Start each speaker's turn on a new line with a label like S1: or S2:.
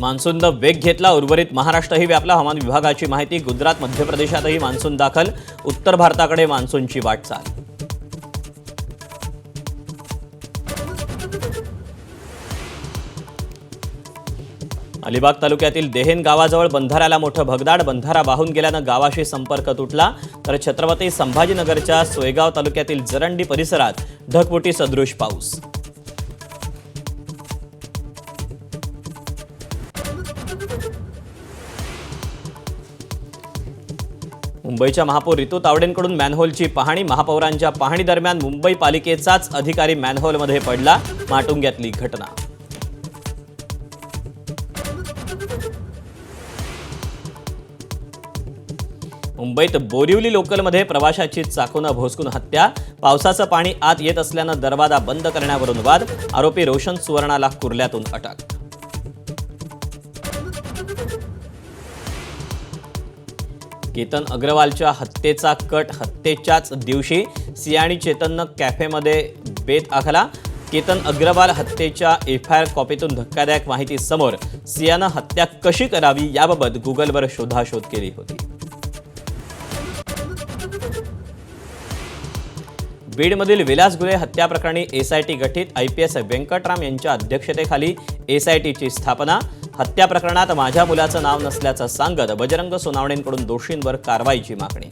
S1: मान्सूननं वेग घेतला, उर्वरित महाराष्ट्रही व्यापला. हवामान विभागाची माहिती. गुजरात, मध्य प्रदेशातही मान्सून दाखल. उत्तर भारताकडे मान्सूनची वाटचाल. अलिबाग तालुक्यातील देहेन गावाजवळ बंधाऱ्याला मोठं भगदाड. बंधारा वाहून गेल्यानं गावाशी संपर्क तुटला. तर छत्रपती संभाजीनगरच्या सोयगाव तालुक्यातील जरंडी परिसरात ढगफुटी सदृश पाऊस. मुंबईच्या महापौर रितू तावडेंकडून मॅनहोलची पाहणी. महापौरांच्या पाहणी दरम्यान मुंबई पालिकेचाच अधिकारी मॅनहोलमध्ये पडला. माटुंग्यातली घटना. मुंबईत बोरिवली लोकलमध्ये प्रवाशाची चाकूनं भोसकून हत्या. पावसाचं पाणी आत येत असल्यानं दरवाजा बंद करण्यावरून वाद. आरोपी रोशन सुवर्णाला कुर्ल्यातून अटक. केतन अग्रवालच्या हत्येचा कट. हत्येच्याच दिवशी सिया आणि चेतननं कॅफेमध्ये बेत आखला. केतन अग्रवाल हत्येच्या एफआयआर कॉपीतून धक्कादायक माहिती समोर. सियानं हत्या कशी करावी याबाबत गुगलवर शोधाशोध केली होती. बीडमधील विलास गुले हत्या प्रकरणी एसआयटी गठीत. आयपीएस व्यंकटराम यांच्या अध्यक्षतेखाली एसआयटीची स्थापना. हत्या प्रकरणात माझ्या मुलाचं नाव नसल्याचं सांगत बजरंग सोनावणेंकडून दोषींवर कारवाईची मागणी.